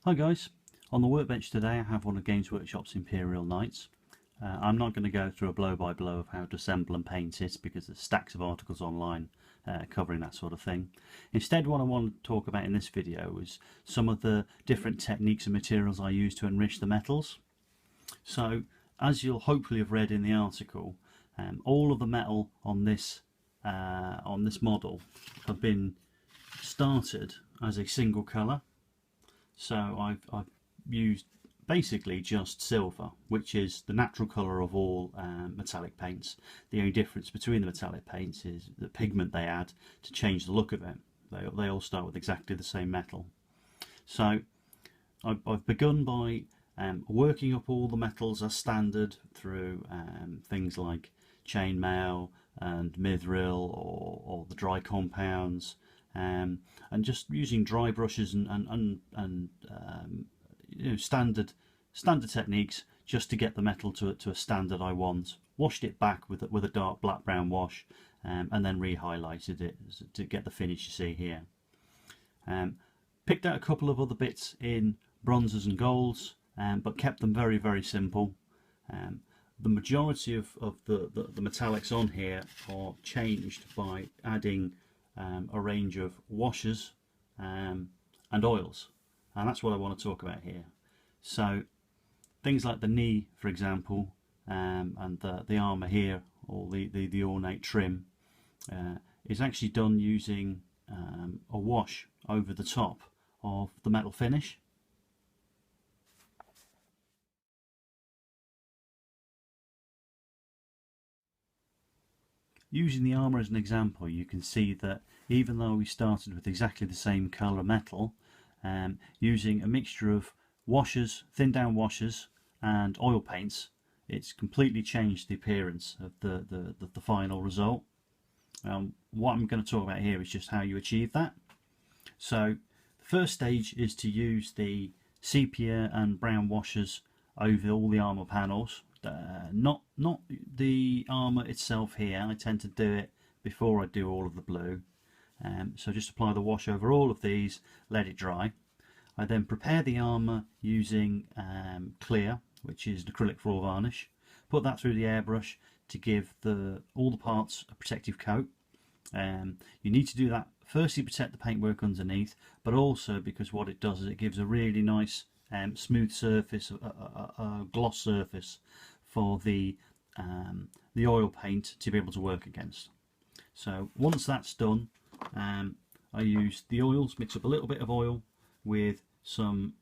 Hi guys, on the workbench today I have one of Games Workshop's Imperial Knights. I'm not going to go through a blow-by-blow of how to assemble and paint it because there's stacks of articles online covering that sort of thing. Instead, what I want to talk about in this video is some of the different techniques and materials I use to enrich the metals. So, as you'll hopefully have read in the article, all of the metal on this model have been started as a single colour. So I've used basically just silver, which is the natural colour of all metallic paints. The only difference between the metallic paints is the pigment they add to change the look of it. They all start with exactly the same metal. So I've begun by working up all the metals as standard through things like chainmail and mithril or the dry compounds. And just using dry brushes and you know, standard techniques just to get the metal to a standard I want. Washed it back with a dark black brown wash, and then re-highlighted it to get the finish you see here. Picked out a couple of other bits in bronzes and golds, but kept them very simple. The majority of the metallics on here are changed by adding a range of washes and oils, and that's what I want to talk about here. So things like the knee, for example, and the armour here, or the ornate trim, is actually done using a wash over the top of the metal finish. Using the armour as an example, you can see that even though we started with exactly the same colour metal, using a mixture of washes, thin down washes and oil paints, it's completely changed the appearance of the final result. What I'm going to talk about here is just how you achieve that. So the first stage is to use the sepia and brown washes over all the armour panels. Not the armour itself here. I tend to do it before I do all of the blue. So just apply the wash over all of these, let it dry. I then prepare the armour using clear, which is an acrylic floor varnish. Put that through the airbrush to give all the parts a protective coat. You need to do that firstly to protect the paintwork underneath, but also because what it does is it gives a really nice smooth surface, a gloss surface for the oil paint to be able to work against. So once that's done, I use the oils, mix up a little bit of oil with some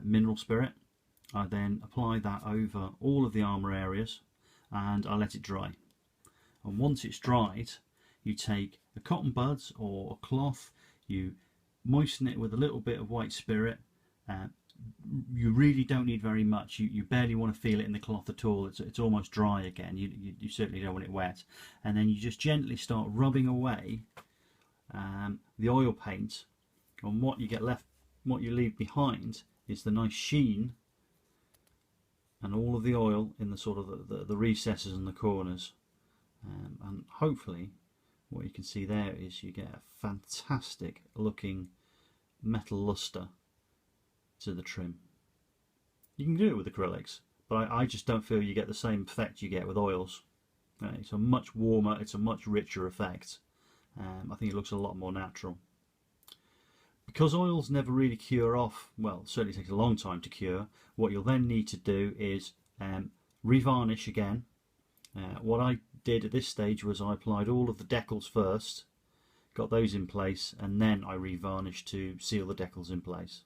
mineral spirit. I then apply that over all of the armour areas and I let it dry. And once it's dried, you take a cotton buds or a cloth, you moisten it with a little bit of white spirit. You really don't need very much. You barely want to feel it in the cloth at all. It's almost dry again. You certainly don't want it wet. And then you just gently start rubbing away the oil paint, and what you get left, what you leave behind is the nice sheen and all of the oil in the sort of the recesses and the corners. And hopefully what you can see there is you get a fantastic looking metal luster to the trim. You can do it with acrylics, but I just don't feel you get the same effect you get with oils. It's a much warmer, it's a much richer effect. I think it looks a lot more natural. Because oils never really cure off, well, it certainly takes a long time to cure, what you'll then need to do is revarnish again. What I did at this stage was I applied all of the decals first, got those in place, and then I revarnished to seal the decals in place.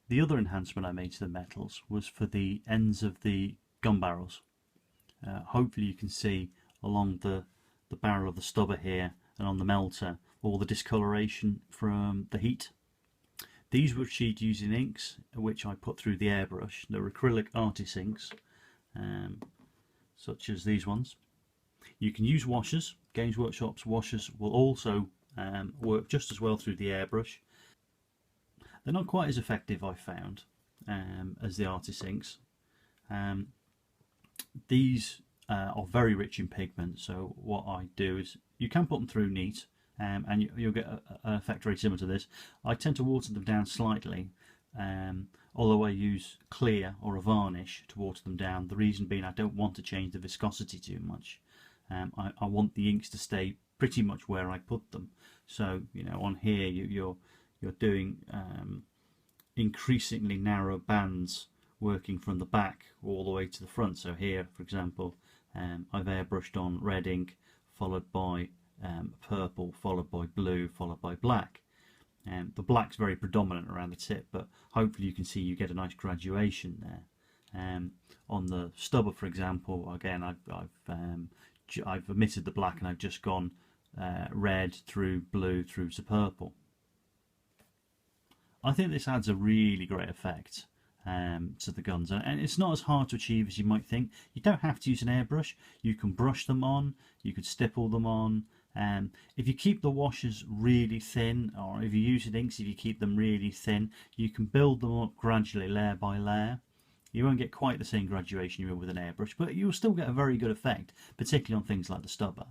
The other enhancement I made to the metals was for the ends of the gun barrels. Hopefully you can see along the barrel of the stubber here and on the melter all the discoloration from the heat. These were achieved using inks which I put through the airbrush. They're acrylic artist inks, such as these ones. You can use washers. Games Workshop's washers will also work just as well through the airbrush. They're not quite as effective, I found, as the artist inks. These are very rich in pigment. So what I do is, you can put them through neat, and you'll get an effect very similar to this. I tend to water them down slightly, although I use clear or a varnish to water them down. The reason being, I don't want to change the viscosity too much. I want the inks to stay pretty much where I put them. So on here you're doing increasingly narrow bands working from the back all the way to the front. So here, for example, I've airbrushed on red ink, followed by purple, followed by blue, followed by black. The black's very predominant around the tip, but hopefully you can see you get a nice graduation there. On the stubber, for example, again I've omitted the black and I've just gone red through blue through to purple. I think this adds a really great effect to the guns, and it's not as hard to achieve as you might think. You don't have to use an airbrush. You can brush them on, you could stipple them on. If you keep the washes really thin, or if you use inks, if you keep them really thin, you can build them up gradually, layer by layer. You won't get quite the same graduation you will with an airbrush, but you'll still get a very good effect, particularly on things like the stubber.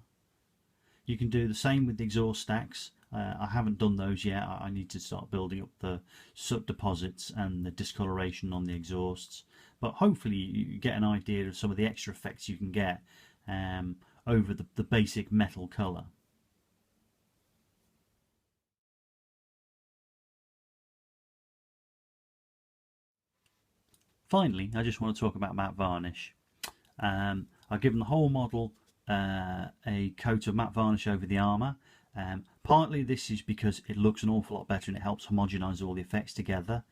You can do the same with the exhaust stacks. I haven't done those yet. I need to start building up the soot deposits and the discoloration on the exhausts, but hopefully you get an idea of some of the extra effects you can get over the basic metal colour. Finally, I just want to talk about matte varnish. I've given the whole model a coat of matte varnish over the armour. Partly this is because it looks an awful lot better and it helps homogenise all the effects together,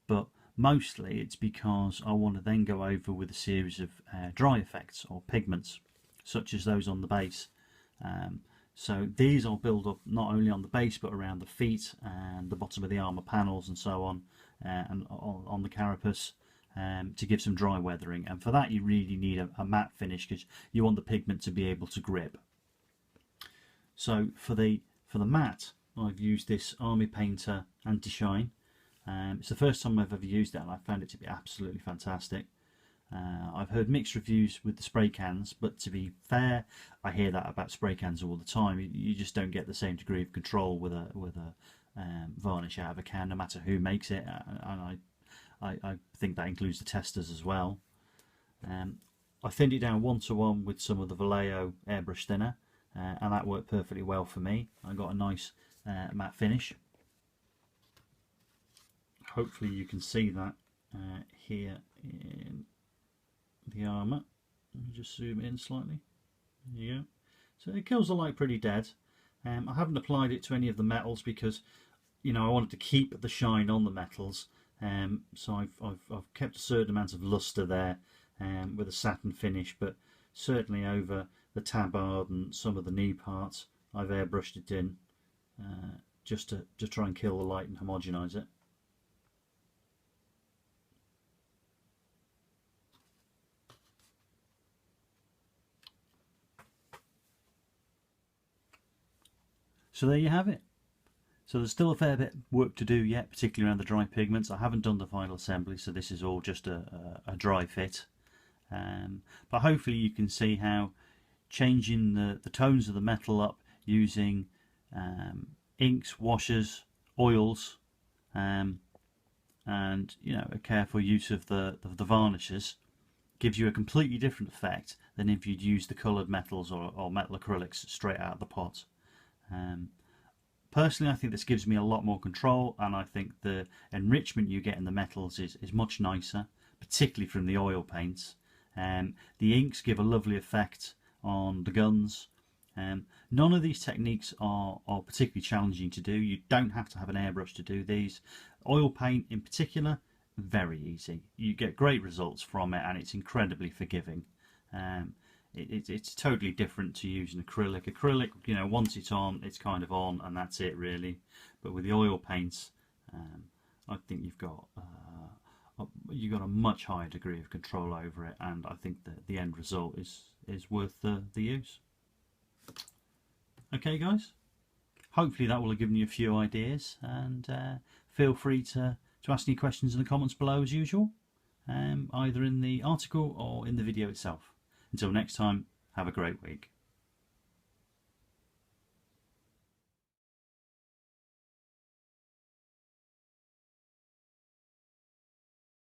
but mostly it's because I want to then go over with a series of dry effects or pigments, such as those on the base. So these I'll build up not only on the base but around the feet and the bottom of the armour panels and so on, and on the carapace, to give some dry weathering. And for that you really need a matte finish, because you want the pigment to be able to grip. So for the matte, I've used this Army Painter Anti-Shine. It's the first time I've ever used it and I found it to be absolutely fantastic. I've heard mixed reviews with the spray cans, but to be fair, I hear that about spray cans all the time. You just don't get the same degree of control with a varnish out of a can, no matter who makes it, and I think that includes the testers as well. I thinned it down 1:1 with some of the Vallejo airbrush thinner, and that worked perfectly well for me. I got a nice matte finish. Hopefully you can see that here in the armour. Let me just zoom in slightly. There you go. So it kills the light pretty dead. I haven't applied it to any of the metals because I wanted to keep the shine on the metals. So I've kept a certain amount of luster there with a satin finish, but certainly over the tabard and some of the knee parts I've airbrushed it in just to try and kill the light and homogenise it. So there you have it. So there's still a fair bit of work to do yet, particularly around the dry pigments. I haven't done the final assembly, so this is all just a dry fit. But hopefully you can see how changing the tones of the metal up using inks, washes, oils, and a careful use of the varnishes gives you a completely different effect than if you'd used the coloured metals or metal acrylics straight out of the pot. Personally, I think this gives me a lot more control, and I think the enrichment you get in the metals is much nicer, particularly from the oil paints. The inks give a lovely effect on the guns. None of these techniques are particularly challenging to do. You don't have to have an airbrush to do these. Oil paint in particular, very easy. You get great results from it and it's incredibly forgiving. It's totally different to using acrylic. Acrylic, once it's on, it's kind of on and that's it really. But with the oil paints, I think you've got a much higher degree of control over it, and I think that the end result is worth the use. Okay guys, hopefully that will have given you a few ideas, and feel free to ask any questions in the comments below as usual, either in the article or in the video itself. Until next time, have a great week.